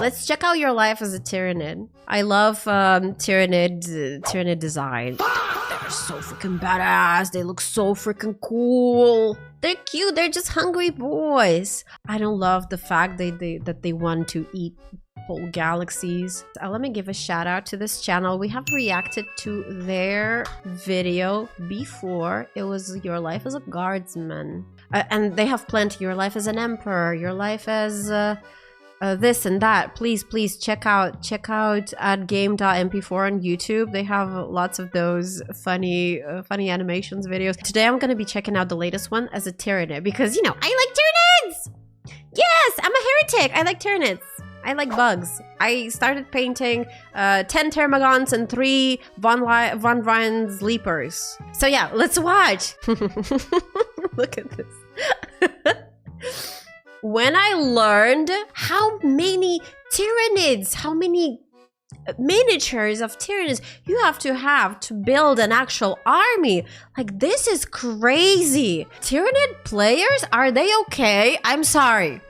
Let's check out your life as a Tyranid. I love Tyranid design. They're so freaking badass. They look so freaking cool. They're cute. They're just hungry boys. I don't love the fact that they want to eat whole galaxies. Let me give a shout out to this channel. We have reacted to their video before. It was your life as a guardsman. And they have plenty. Your life as an emperor. Your life as... this and that. Please check out at game.mp4 on YouTube. They have lots of those funny animations videos. Today I'm gonna be checking out the latest one as a Tyranid because, you know, I like Tyranids. Yes, I'm a heretic. I like Tyranids. I like bugs. I started painting 10 Termagants and 3 von Ryan's Leapers. So yeah, let's watch. Look at this. When I learned how many Tyranids, how many miniatures of Tyranids you have to build an actual army, like, this is crazy. Tyranid players, are they okay? I'm sorry.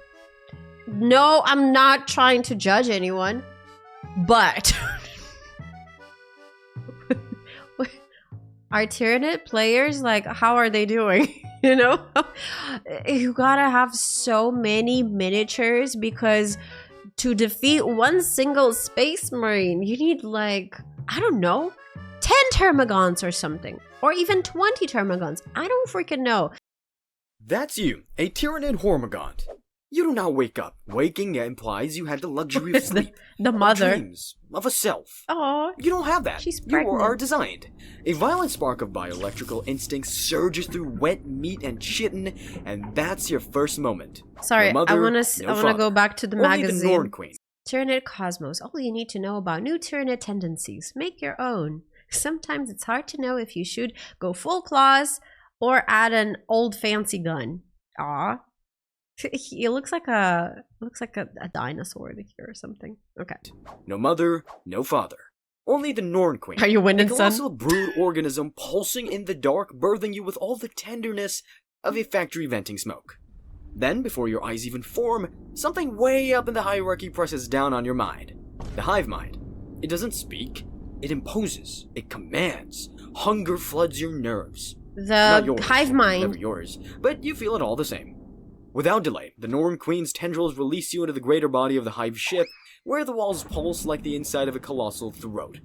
No, I'm not trying to judge anyone, but are Tyranid players, like, how are they doing? You know, you gotta have so many miniatures because to defeat one single space marine, you need, like, I don't know, 10 Termagants or something, or even 20 Termagants. I don't freaking know. That's you, a Tyranid Hormagant. You do not wake up. Waking implies you had the luxury of sleep. the mother. Dreams of a self. Oh, you don't have that. She's pregnant. You are designed. A violent spark of bioelectrical instinct surges through wet meat and chitin, and that's your first moment. Sorry, no mother, I wanna go back to the magazine. The Norn Queen. Tyranid Cosmos. All you need to know about new Tyranid tendencies. Make your own. Sometimes it's hard to know if you should go full claws or add an old fancy gun. Aw. He looks like a dinosaur here or something. Okay. No mother, no father. Only the Norn Queen. Are you winning, son? A colossal brood organism pulsing in the dark, birthing you with all the tenderness of a factory venting smoke. Then, before your eyes even form, something way up in the hierarchy presses down on your mind. The hive mind. It doesn't speak. It imposes. It commands. Hunger floods your nerves. The yours, hive mind. Never yours, but you feel it all the same. Without delay, the Norn Queen's tendrils release you into the greater body of the hive ship, where the walls pulse like the inside of a colossal throat.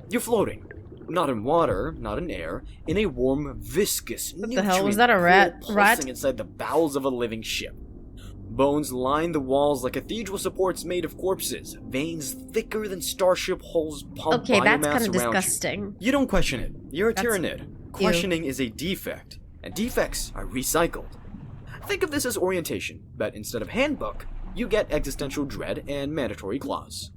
You're floating. Not in water, not in air, in a warm, viscous, what the hell was that, a rat? Pulsing inside the bowels of a living ship. Bones line the walls like cathedral supports made of corpses. Veins thicker than starship hulls pump biomass that's kind of around disgusting. You don't question it. You're a Tyranid. Questioning is a defect, and defects are recycled. Think of this as orientation, but instead of handbook, you get existential dread and mandatory clause.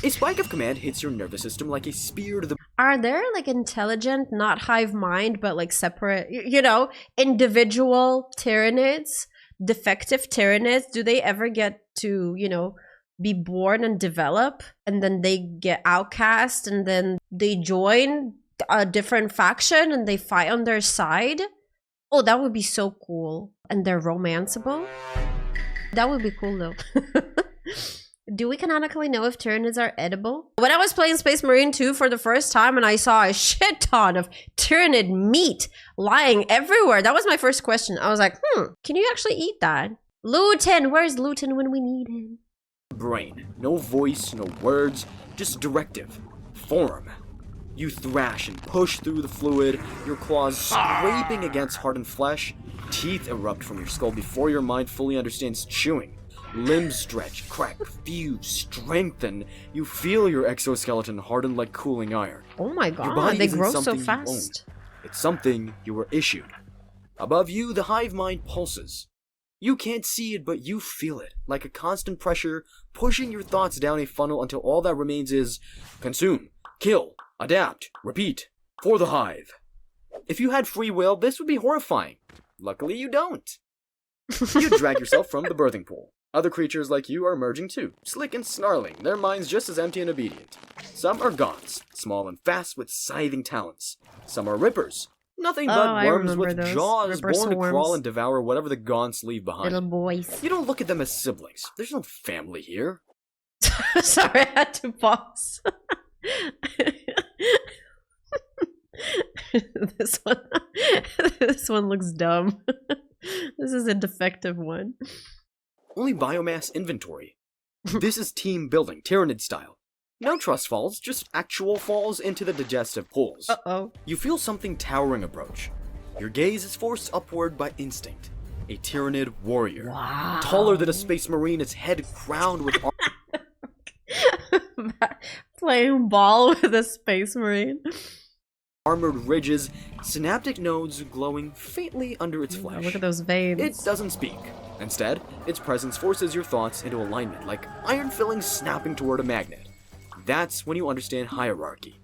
A spike of command hits your nervous system like a spear to the... Are there, like, intelligent, not hive mind, but, like, separate, you know, individual Tyranids? Defective Tyranids? Do they ever get to, you know, be born and develop, and then they get outcast, and then they join a different faction, and they fight on their side? Oh, that would be so cool. And they're romanceable? That would be cool, though. Do we canonically know if Tyranids are edible? When I was playing Space Marine 2 for the first time and I saw a shit ton of Tyranid meat lying everywhere, that was my first question. I was like, can you actually eat that? Luton! Where's Luton when we need him? Brain. No voice, no words, just directive. Form. You thrash and push through the fluid, your claws scraping against hardened flesh. Teeth erupt from your skull before your mind fully understands chewing. Limbs stretch, crack, fuse, strengthen. You feel your exoskeleton harden like cooling iron. Oh my god, they grow so fast. It's something you were issued. Above you, the hive mind pulses. You can't see it, but you feel it, like a constant pressure pushing your thoughts down a funnel until all that remains is consume, kill, adapt, repeat, for the hive. If you had free will, this would be horrifying. Luckily, you don't. You drag yourself from the birthing pool. Other creatures like you are emerging too, slick and snarling, their minds just as empty and obedient. Some are gaunts, small and fast with scything talons. Some are rippers, nothing but worms with jaws born to crawl and devour whatever the gaunts leave behind. Little boys. You don't look at them as siblings. There's no family here. Sorry, I had to pause. this one, this one looks dumb. This is a defective one. Only biomass inventory. This is team building, Tyranid style. No trust falls, just actual falls into the digestive pools. Uh-oh. You feel something towering approach. Your gaze is forced upward by instinct. A Tyranid warrior. Wow. Taller than a space marine, its head crowned with Playing ball with a space marine. armored ridges, synaptic nodes glowing faintly under its flesh. Look at those veins. It doesn't speak. Instead, its presence forces your thoughts into alignment, like iron fillings snapping toward a magnet. That's when you understand hierarchy.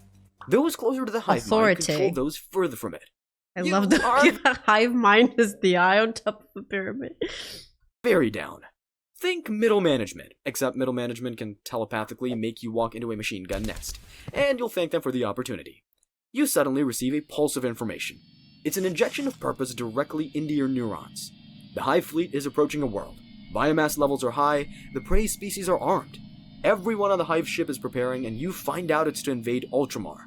Those closer to the hive mind control those further from it. I love the hive mind is the eye on top of the pyramid. Very down. Think middle management, except middle management can telepathically make you walk into a machine gun nest, and you'll thank them for the opportunity. You suddenly receive a pulse of information. It's an injection of purpose directly into your neurons. The hive fleet is approaching a world. Biomass levels are high, the prey species are armed. Everyone on the hive ship is preparing, and you find out it's to invade Ultramar.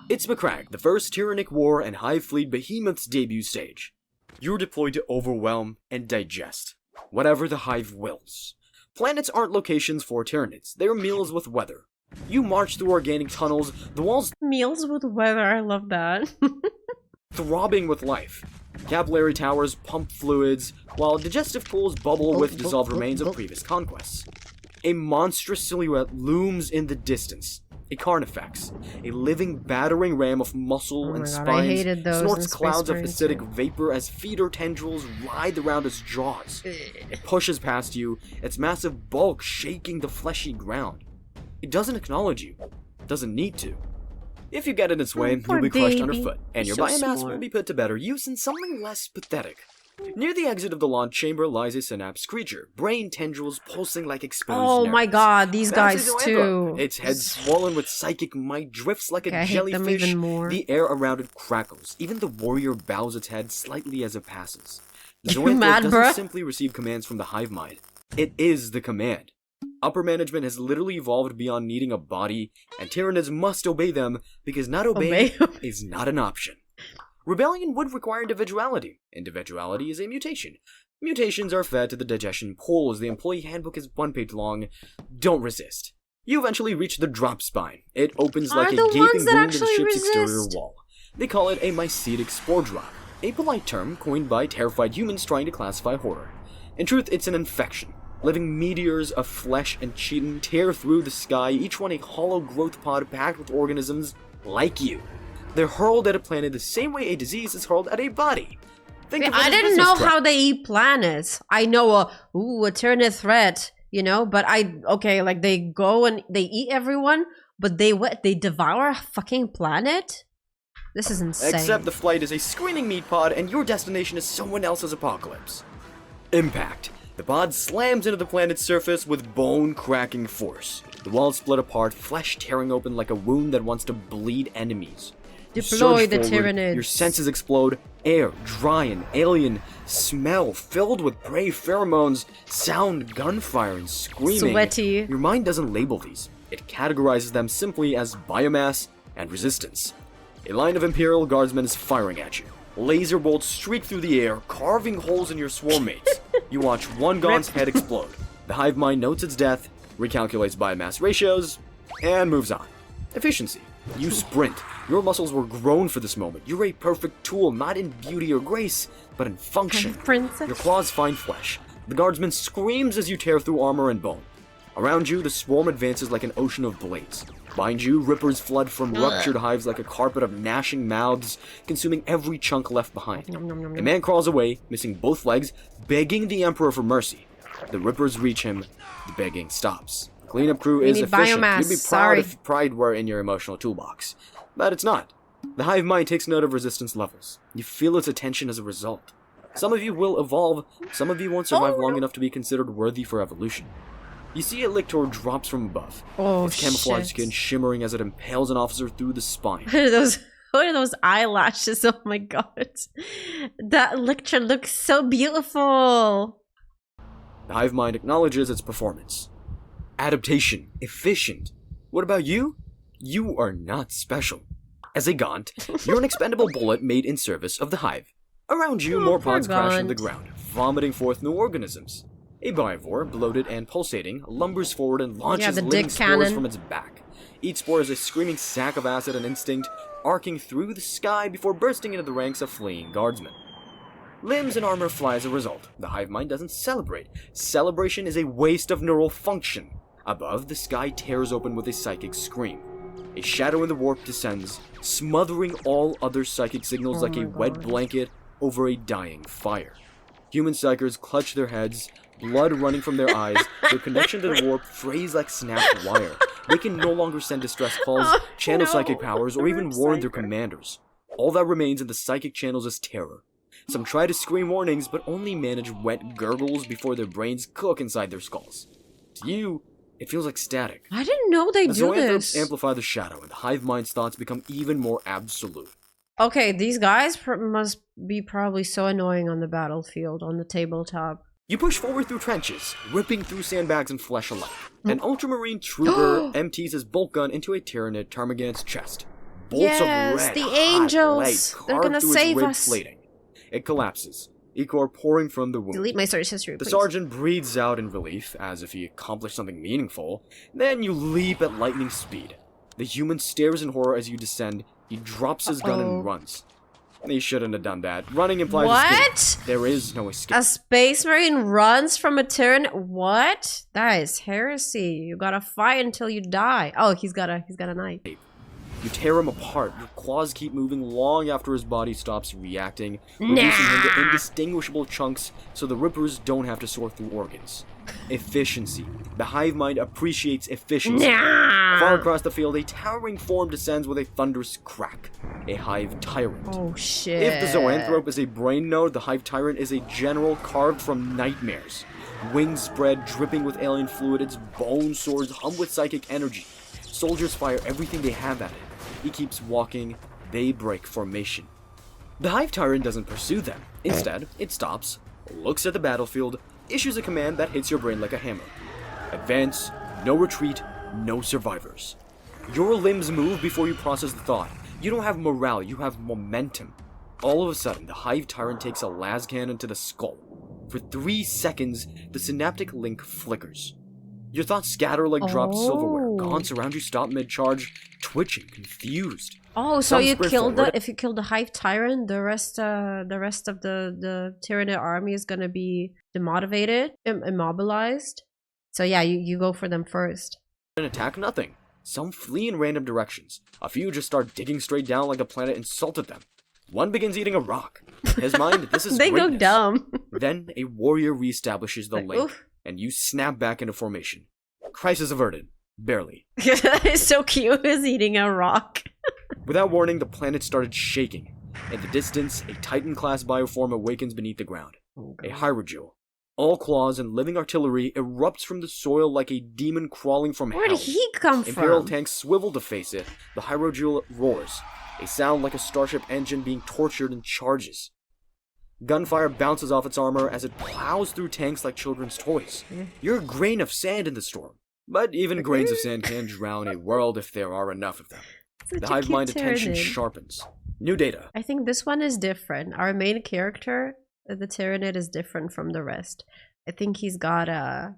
It's McCrag, the first Tyrannic War and Hive Fleet Behemoth's debut stage. You're deployed to overwhelm and digest whatever the hive wills. Planets aren't locations for Tyranids, they're meals with weather. You march through organic tunnels, the walls meals with weather, I love that. throbbing with life. Capillary towers pump fluids, while digestive pools bubble with dissolved remains of previous conquests. A monstrous silhouette looms in the distance. A Carnifex, a living battering ram of muscle and spines, snorts clouds of acidic vapor as feeder tendrils writhe around its jaws. It pushes past you, its massive bulk shaking the fleshy ground. It doesn't acknowledge you. It doesn't need to. If you get in its way, you'll be crushed underfoot, and your biomass will be put to better use in something less pathetic. Near the exit of the launch chamber lies a synapse creature, brain tendrils pulsing like exposed nerves. My god, these guys too. Its head swollen with psychic might drifts like a jellyfish. The air around it crackles. Even the warrior bows its head slightly as it passes. The Zoanthrope doesn't simply receive commands from the hive mind. It is the command. Upper management has literally evolved beyond needing a body, and Tyranids must obey them because not obeying is not an option. Rebellion would require individuality. Individuality is a mutation. Mutations are fed to the digestion pool as the employee handbook is 1 page long. Don't resist. You eventually reach the drop spine. It opens like a gaping wound in the ship's exterior wall. They call it a mycetic spore drop, a polite term coined by terrified humans trying to classify horror. In truth, it's an infection. Living meteors of flesh and chitin tear through the sky, each one a hollow growth pod packed with organisms like you. They're hurled at a planet the same way a disease is hurled at a body. I didn't know how they eat planets. I know a Tyranid threat, you know, but like they go and they eat everyone, but they devour a fucking planet? This is insane. Except the flight is a screaming meat pod and your destination is someone else's apocalypse. Impact. The pod slams into the planet's surface with bone-cracking force. The walls split apart, flesh tearing open like a wound that wants to bleed enemies. Deploy the Tyranids. Your senses explode. Air, dry and alien. Smell, filled with prey pheromones. Sound, gunfire, and screaming. Sweaty. Your mind doesn't label these. It categorizes them simply as biomass and resistance. A line of Imperial Guardsmen is firing at you. Laser bolts streak through the air, carving holes in your swarm mates. You watch one Gaun's head explode. The hive mind notes its death, recalculates biomass ratios, and moves on. Efficiency. You sprint. Your muscles were grown for this moment. You're a perfect tool, not in beauty or grace, but in function. Princess. Your claws find flesh. The guardsman screams as you tear through armor and bone. Around you, the swarm advances like an ocean of blades. Behind you, rippers flood from ruptured hives like a carpet of gnashing mouths, consuming every chunk left behind. A man crawls away, missing both legs, begging the Emperor for mercy. The rippers reach him. The begging stops. The cleanup crew is efficient. You'd be proud if pride were in your emotional toolbox. But it's not. The hive mind takes note of resistance levels. You feel its attention as a result. Some of you will evolve, some of you won't survive long enough to be considered worthy for evolution. You see a lictor drops from above. Its camouflage skin shimmering as it impales an officer through the spine. What are those eyelashes? Oh my god. That lictor looks so beautiful. The hive mind acknowledges its performance. Adaptation. Efficient. What about you? You are not special. As a Gaunt, you're an expendable bullet made in service of the Hive. Around you, more pods crash into the ground, vomiting forth new organisms. A biovore, bloated and pulsating, lumbers forward and launches living spores from its back. Each spore is a screaming sack of acid and instinct, arcing through the sky before bursting into the ranks of fleeing guardsmen. Limbs and armor fly as a result. The hive mind doesn't celebrate. Celebration is a waste of neural function. Above, the sky tears open with a psychic scream. A shadow in the warp descends, smothering all other psychic signals like a wet blanket over a dying fire. Human psychers clutch their heads, blood running from their eyes, their connection to the warp frays like snapped wire. They can no longer send distress calls, channel psychic powers, or even warn their commanders. All that remains in the psychic channels is terror. Some try to scream warnings, but only manage wet gurgles before their brains cook inside their skulls. To you, it feels like static. I didn't know they do this. Amplify the shadow, and the hive mind's thoughts become even more absolute. Okay, these guys must be probably so annoying on the battlefield, on the tabletop. You push forward through trenches, ripping through sandbags and flesh alike. An ultramarine trooper empties his bolt gun into a Tyranid Termagant's chest. Bolts of red, the angels! Light They're gonna save us! Plating. It collapses, ichor pouring from the wound. Delete my search history, The please. sergeant breathes out in relief, as if he accomplished something meaningful. Then you leap at lightning speed. The human stares in horror as you descend. He drops his gun and runs. He shouldn't have done that. Running implies escape. There is no escape. A space marine runs from a Tyranid? What? That is heresy. You gotta fight until you die. Oh, he's got a knife. You tear him apart. Your claws keep moving long after his body stops reacting, reducing him to indistinguishable chunks so the rippers don't have to sort through organs. Efficiency. The hive mind appreciates efficiency. Far across the field, a towering form descends with a thunderous crack. A hive tyrant. Oh shit. If the zoanthrope is a brain node, the hive tyrant is a general carved from nightmares. Wings spread, dripping with alien fluid, its bone swords hum with psychic energy. Soldiers fire everything they have at it. He keeps walking, they break formation. The hive tyrant doesn't pursue them. Instead, it stops, looks at the battlefield, issues a command that hits your brain like a hammer. Advance, no retreat, no survivors. Your limbs move before you process the thought. You don't have morale, you have momentum. All of a sudden, the hive tyrant takes a las cannon to the skull. For 3 seconds, the synaptic link flickers. Your thoughts scatter like dropped silverware. Gaunts around you stop mid-charge, twitching, confused. Oh, so you killed if you kill the hive tyrant, the rest of the Tyranid army is gonna be demotivated, immobilized. So yeah, you go for them first. And attack nothing. Some flee in random directions. A few just start digging straight down like the planet insulted them. One begins eating a rock. In his mind, this is They greatness. go dumb. Then a warrior reestablishes the link, and you snap back into formation. Crisis averted. Barely. It's so cute. He's eating a rock. Without warning, the planet started shaking. In the distance, a Titan-class bioform awakens beneath the ground. A hyrogel. All claws and living artillery erupts from the soil like a demon crawling from hell. Where did he come from? Imperial tanks swivel to face it. The hyrogel roars. A sound like a starship engine being tortured and charges. Gunfire bounces off its armor as it plows through tanks like children's toys. You're a grain of sand in the storm. But even grains of sand can drown a world if there are enough of them. The hive mind attention sharpens. New data. I think this one is different. Our main character, the Tyranid, is different from the rest. I think he's got a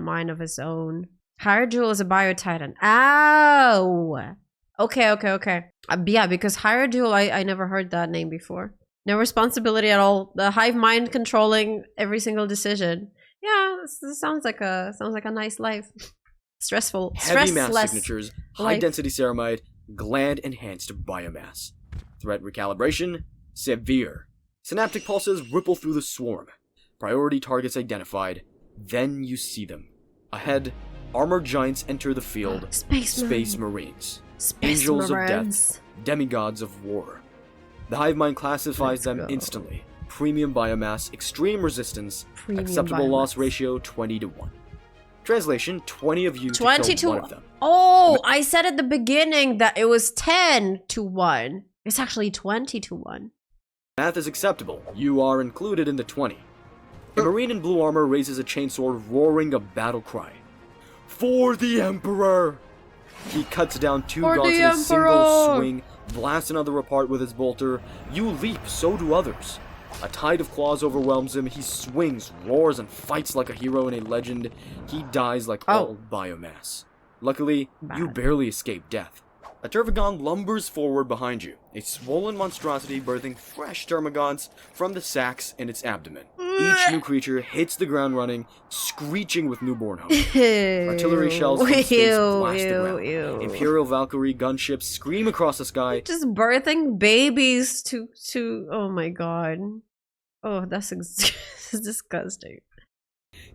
mind of his own. Hyrogel is a biotitan. Oh! Okay. Yeah, because Hyrogel, I never heard that name before. No responsibility at all. The hive mind controlling every single decision. Yeah, this sounds like a nice life. Stressful. Heavy mass signatures, high density ceramide, gland enhanced biomass. Threat recalibration, severe. Synaptic pulses ripple through the swarm. Priority targets identified. Then you see them. Ahead, armored giants enter the field. Space Marines. Angels of death. Demigods of war. The hive mind classifies them instantly. Premium biomass, extreme resistance, acceptable loss ratio 20-1. Translation, 20 of you to kill one of them. Oh, I said at the beginning that it was 10-1. It's actually 20-1. Math is acceptable. You are included in the 20. A Marine in blue armor raises a chainsaw, roaring a battle cry. For the Emperor! He cuts down two For guards the in a single Emperor! swing, blasts another apart with his bolter. You leap, so do others. A tide of claws overwhelms him. He swings, roars, and fights like a hero and a legend. He dies like all biomass. Luckily, you barely escape death. A Tervagon lumbers forward behind you, a swollen monstrosity birthing fresh Termagants from the sacs in its abdomen. Each new creature hits the ground running, screeching with newborn hope. Artillery shells from space blast the ground. Imperial Valkyrie gunships scream across the sky. Just birthing babies to oh my god. Oh, that's disgusting.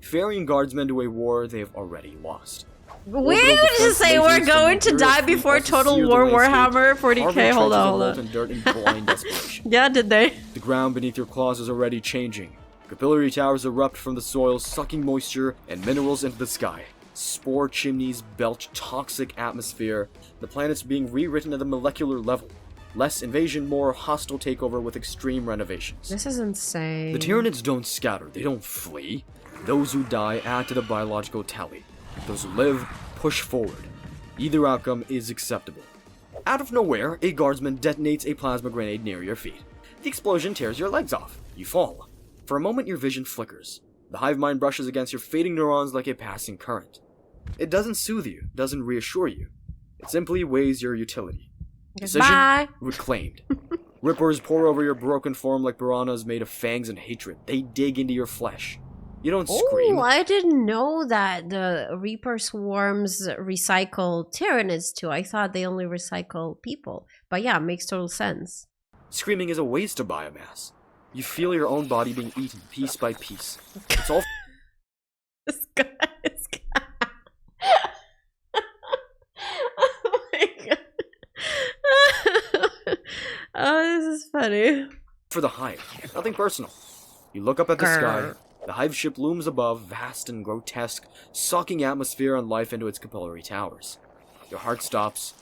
Ferrying guardsmen to a war they have already lost. We would just say we're going to die before Total War Warhammer 40K. Hold on. Yeah, did they? The ground beneath your claws is already changing. Capillary towers erupt from the soil, sucking moisture and minerals into the sky. Spore chimneys belch toxic atmosphere. The planet's being rewritten at the molecular level. Less invasion, more hostile takeover with extreme renovations. This is insane. The Tyrannids don't scatter, they don't flee. Those who die add to the biological tally. Those who live push forward. Either outcome is acceptable. Out of nowhere, a guardsman detonates a plasma grenade near your feet. The explosion tears your legs off. You fall. For a moment, your vision flickers. The hive mind brushes against your fading neurons like a passing current. It doesn't soothe you, doesn't reassure you. It simply weighs your utility. Decision reclaimed. Rippers pour over your broken form like piranhas made of fangs and hatred. They dig into your flesh. You don't scream. Oh, I didn't know that the Reaper swarms recycle Tyrannids too. I thought they only recycle people. But yeah, it makes total sense. Screaming is a waste of biomass. You feel your own body being eaten piece by piece. It's all. This guy. Oh my god. Oh, this is funny. For the hive. Nothing personal. You look up at the sky. The hive ship looms above, vast and grotesque, sucking atmosphere and life into its capillary towers. Your heart stops.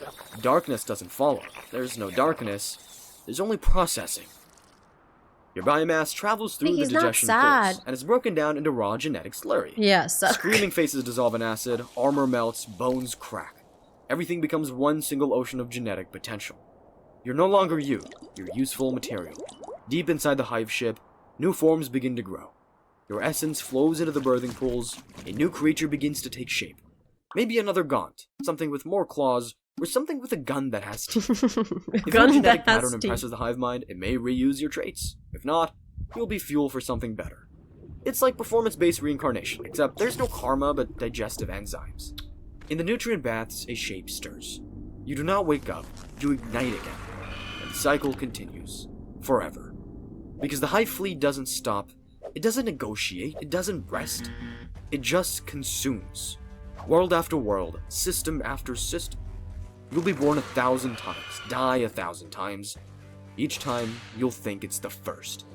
Darkness doesn't follow. There's no darkness. There's only processing. Your biomass travels through the digestion pulse and is broken down into raw genetic slurry. Yes. Screaming faces dissolve in acid, armor melts, bones crack. Everything becomes one single ocean of genetic potential. You're no longer you. You're useful material. Deep inside the hive ship, new forms begin to grow. Your essence flows into the birthing pools. A new creature begins to take shape. Maybe another gaunt, something with more claws, or something with a gun that has teeth. If your genetic pattern impresses the hive mind, it may reuse your traits. If not, you'll be fuel for something better. It's like performance-based reincarnation, except there's no karma but digestive enzymes. In the nutrient baths, a shape stirs. You do not wake up, you ignite again. And the cycle continues. Forever. Because the hive fleet doesn't stop. It doesn't negotiate, it doesn't rest. It just consumes. World after world, system after system. You'll be born 1,000 times, die 1,000 times. Each time, you'll think it's the first.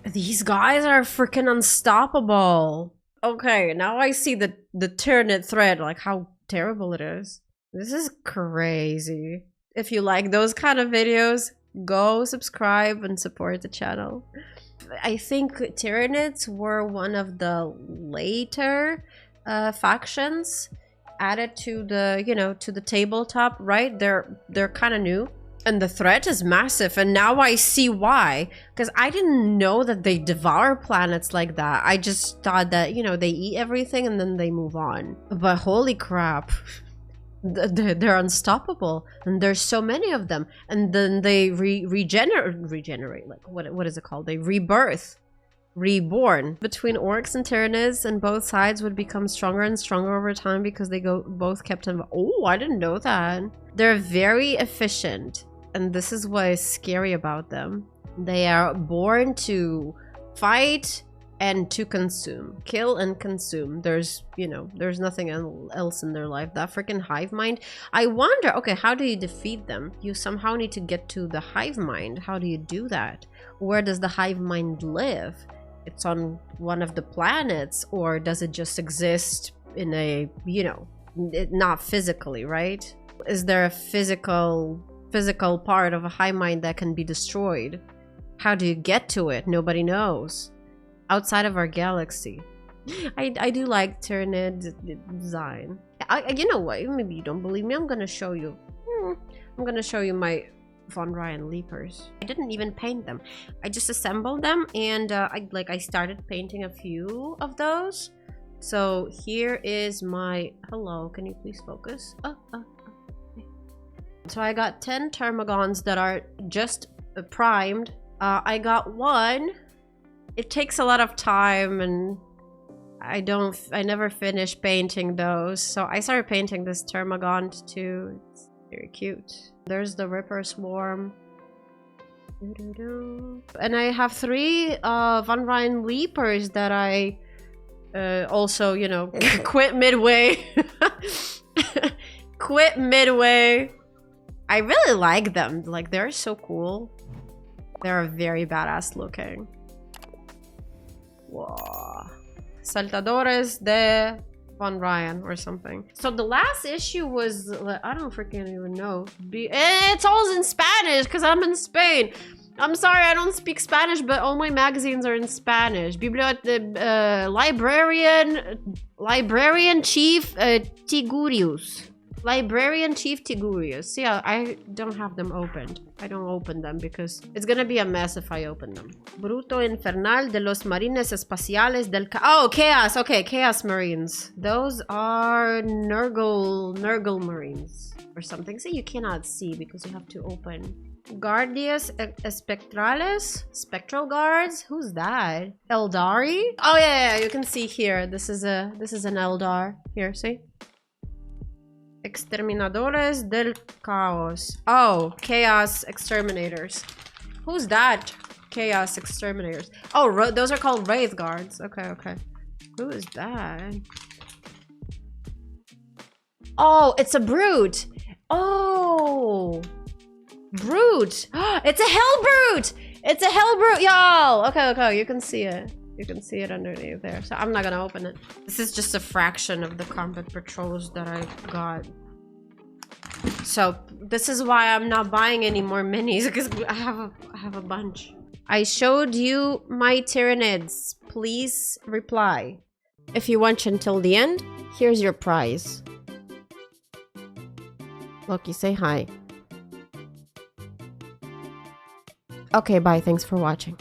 These guys are freaking unstoppable. Okay, now I see the Tyranid thread, like how terrible it is. This is crazy. If you like those kind of videos, go subscribe and support the channel. I think Tyrannids were one of the later factions added to the, you know, to the tabletop, right? They're kind of new. And the threat is massive, and now I see why. Because I didn't know that they devour planets like that. I just thought that, you know, they eat everything and then they move on. But holy crap. They're unstoppable, and there's so many of them, and then they regenerate, like what is it called? They reborn. Between orcs and Tyranids, and both sides would become stronger and stronger over time because they both kept them. Oh, I didn't know that. They're very efficient, and this is what is scary about them. They are born to fight and to consume. Kill and consume. There's, you know, there's nothing else in their life. That freaking hive mind. I wonder, okay, how do you defeat them? You somehow need to get to the hive mind. How do you do that? Where does the hive mind live? It's on one of the planets, or does it just exist in a, you know, not physically, right? Is there a physical part of a hive mind that can be destroyed? How do you get to it? Nobody knows. Outside of our galaxy. I do like Tyranid design. You know what? Maybe you don't believe me. I'm gonna show you. I'm gonna show you my Von Ryan Leapers. I didn't even paint them. I just assembled them, and I started painting a few of those. So here is my... Hello, can you please focus? So I got 10 Termagons that are just primed. I got one. It takes a lot of time, and I never finish painting those. So I started painting this Termagon too. It's very cute. There's the Ripper Swarm. And I have 3 Von Ryan Leapers that I also, you know, quit midway. Quit midway. I really like them. Like, they're so cool. They're very badass looking. Whoa. Saltadores de Von Ryan or something. So the last issue was, I don't freaking even know. It's all in Spanish because I'm in Spain. I'm sorry, I don't speak Spanish, but all my magazines are in Spanish. Librarian Chief Tigurius. Librarian Chief Tigurius. Yeah, I don't have them opened. I don't open them because it's gonna be a mess if I open them. Bruto Infernal de los Marines Espaciales del... Oh, Chaos! Okay, Chaos Marines. Those are Nurgle Marines or something. See, you cannot see because you have to open. Guardias Spectrales? Spectral Guards? Who's that? Eldari? Oh yeah, you can see here. This is an Eldar. Here, see? Exterminadores del Caos. Oh, Chaos Exterminators. Who's that? Chaos Exterminators. Oh, those are called Wraith Guards. Okay, okay. Who is that? Oh, it's a Brute. Oh, Brute. It's a Hell Brute. It's a Hell Brute, y'all. Okay, okay, you can see it. You can see it underneath there. So I'm not gonna open it. This is just a fraction of the combat patrols that I got. So this is why I'm not buying any more minis because I have a bunch. I showed you my Tyranids. Please reply. If you watch until the end, here's your prize. Loki, say hi. Okay, bye. Thanks for watching.